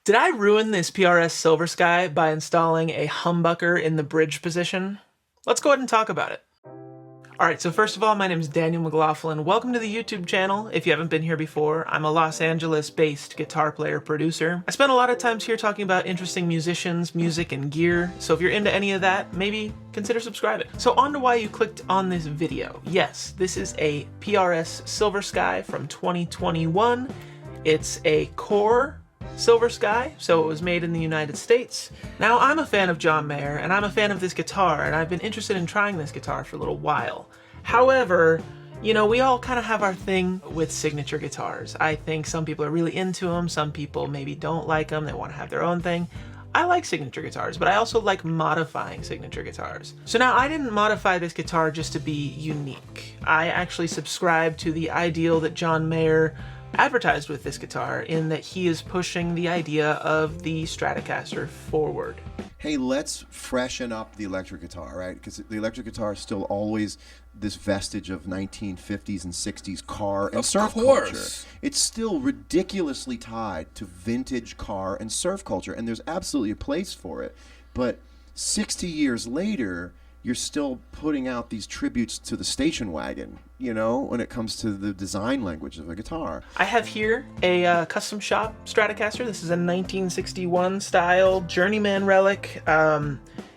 Did I ruin this PRS Silver Sky by installing a humbucker in the bridge position? Let's go ahead and talk about it. Alright, so first of all, my name is Daniel McLaughlin. Welcome to the YouTube channel. If you haven't been here before, I'm a Los Angeles-based guitar player producer. I spend a lot of times here talking about interesting musicians, music, and gear, so if you're into any of that, maybe consider subscribing. So on to why you clicked on this video. Yes, this is a PRS Silver Sky from 2021. It's a core Silver Sky, so it was made in the United States. Now, I'm a fan of John Mayer, and I'm a fan of this guitar, and I've been interested in trying this guitar for a little while. However, you know, we all kind of have our thing with signature guitars. I think some people are really into them, some people maybe don't like them, they want to have their own thing. I like signature guitars, but I also like modifying signature guitars. So now, I didn't modify this guitar just to be unique. I actually subscribe to the ideal that John Mayer advertised with this guitar, in that he is pushing the idea of the Stratocaster forward. Hey, let's freshen up the electric guitar, right? Because the electric guitar is still always this vestige of 1950s and 60s car and surf culture. It's still ridiculously tied to vintage car and surf culture, and there's absolutely a place for it. But 60 years later, you're still putting out these tributes to the station wagon, you know, when it comes to the design language of a guitar. I have here a custom shop Stratocaster. This is a 1961 style journeyman relic.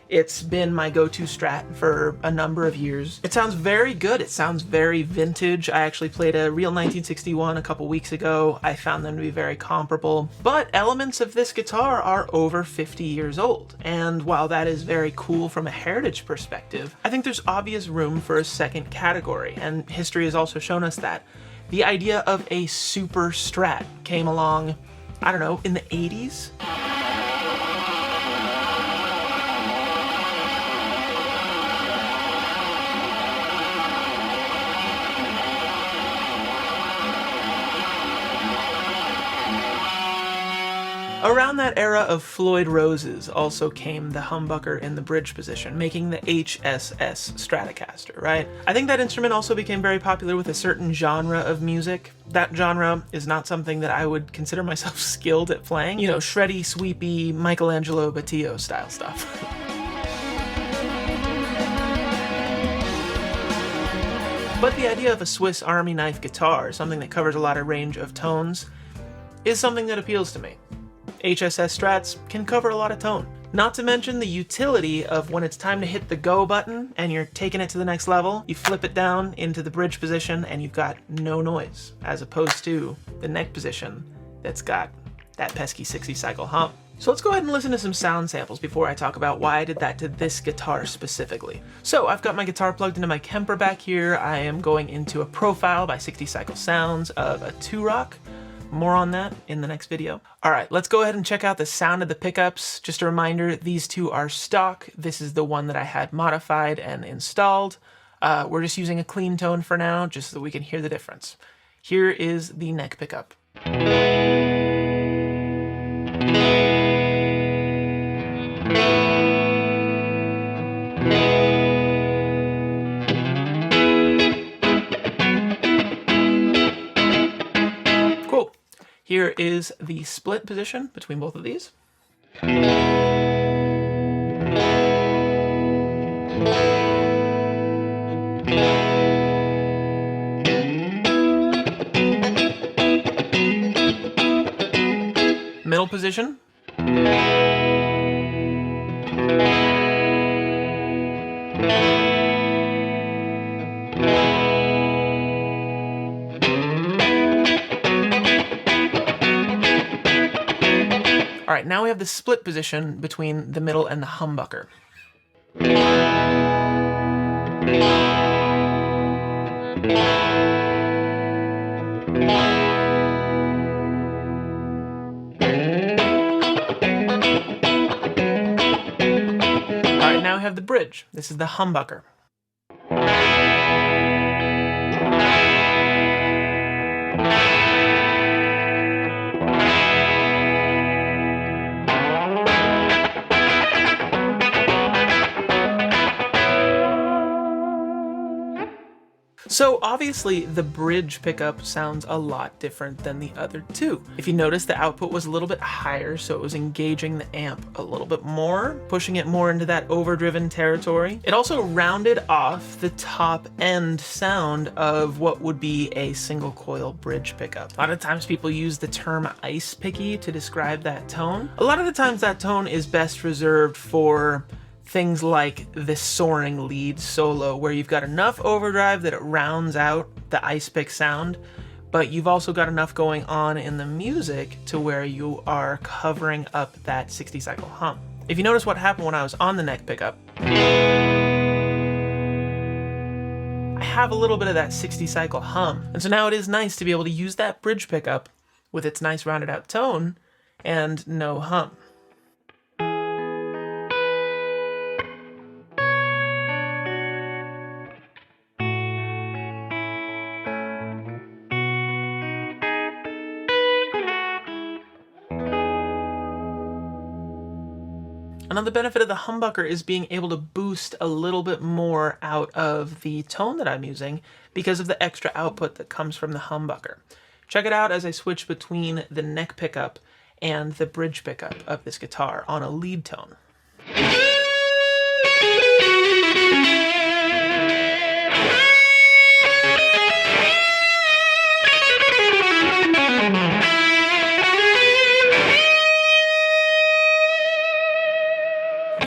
It's been my go-to Strat for a number of years. It sounds very good. It sounds very vintage. I actually played a real 1961 a couple weeks ago. I found them to be very comparable. But elements of this guitar are over 50 years old. And while that is very cool from a heritage perspective, I think there's obvious room for a second category. And history has also shown us that. The idea of a super Strat came along, I don't know, in the 80s? Around that era of Floyd Roses also came the humbucker in the bridge position, making the HSS Stratocaster, right? I think that instrument also became very popular with a certain genre of music. That genre is not something that I would consider myself skilled at playing. You know, shreddy, sweepy, Michelangelo Batillo style stuff. But the idea of a Swiss Army knife guitar, something that covers a lot of range of tones, is something that appeals to me. HSS Strats can cover a lot of tone. Not to mention the utility of when it's time to hit the go button and you're taking it to the next level, you flip it down into the bridge position and you've got no noise, as opposed to the neck position that's got that pesky 60 cycle hump. So let's go ahead and listen to some sound samples before I talk about why I did that to this guitar specifically. So I've got my guitar plugged into my Kemper back here. I am going into a profile by 60 Cycle Sounds of a 2-rock. More on that in the next video. All right, let's go ahead and check out the sound of the pickups. Just a reminder, these two are stock. This is the one that I had modified and installed. We're just using a clean tone for now, just so that we can hear the difference. Here is the neck pickup. Here is the split position between both of these. Middle position. All right, now we have the split position between the middle and the humbucker. All right, now we have the bridge. This is the humbucker. So obviously the bridge pickup sounds a lot different than the other two. If you notice, the output was a little bit higher, so it was engaging the amp a little bit more, pushing it more into that overdriven territory. It also rounded off the top end sound of what would be a single coil bridge pickup. A lot of times people use the term ice picky to describe that tone. A lot of the times that tone is best reserved for things like this soaring lead solo, where you've got enough overdrive that it rounds out the ice pick sound, but you've also got enough going on in the music to where you are covering up that 60 cycle hum. If you notice what happened when I was on the neck pickup, I have a little bit of that 60 cycle hum. And so now it is nice to be able to use that bridge pickup with its nice rounded out tone and no hum. Another benefit of the humbucker is being able to boost a little bit more out of the tone that I'm using because of the extra output that comes from the humbucker. Check it out as I switch between the neck pickup and the bridge pickup of this guitar on a lead tone.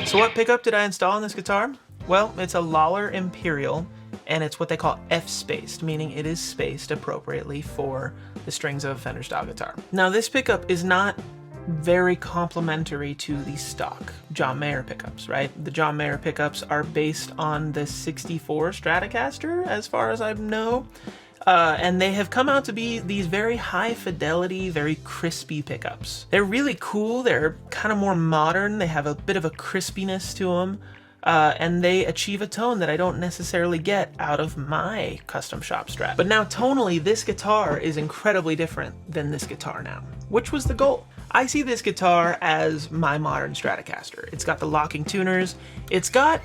So what pickup did I install on this guitar? Well, it's a Lawler Imperial, and it's what they call F-spaced, meaning it is spaced appropriately for the strings of a Fender style guitar. Now this pickup is not very complementary to the stock John Mayer pickups, right? The John Mayer pickups are based on the 64 Stratocaster, as far as I know. And they have come out to be these very high fidelity, very crispy pickups. They're really cool, they're kind of more modern, they have a bit of a crispiness to them, and they achieve a tone that I don't necessarily get out of my custom shop Strat. But now tonally, this guitar is incredibly different than this guitar now. Which was the goal? I see this guitar as my modern Stratocaster. It's got the locking tuners, it's got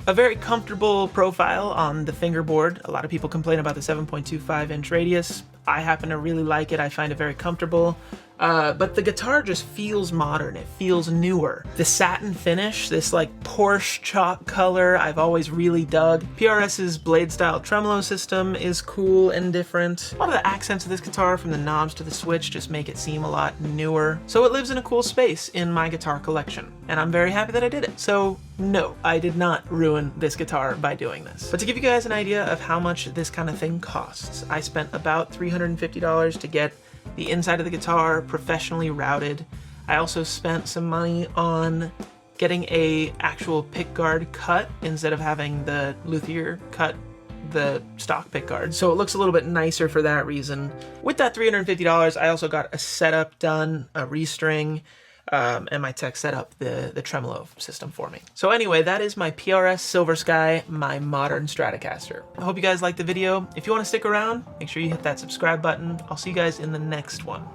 a very comfortable profile on the fingerboard. A lot of people complain about the 7.25 inch radius. I happen to really like it. I find it very comfortable. But the guitar just feels modern. It feels newer. The satin finish, this like Porsche chalk color, I've always really dug. PRS's blade style tremolo system is cool and different. A lot of the accents of this guitar, from the knobs to the switch, just make it seem a lot newer. So it lives in a cool space in my guitar collection, and I'm very happy that I did it. So no, I did not ruin this guitar by doing this. But to give you guys an idea of how much this kind of thing costs, I spent about $350 to get the inside of the guitar professionally routed. I also spent some money on getting a actual pickguard cut instead of having the luthier cut the stock pickguard, so it looks a little bit nicer for that reason. With that $350, I also got a setup done, a restring, and my tech set up the tremolo system for me. So anyway, that is my PRS Silver Sky, my modern Stratocaster. I hope you guys liked the video. If you want to stick around, make sure you hit that subscribe button. I'll see you guys in the next one.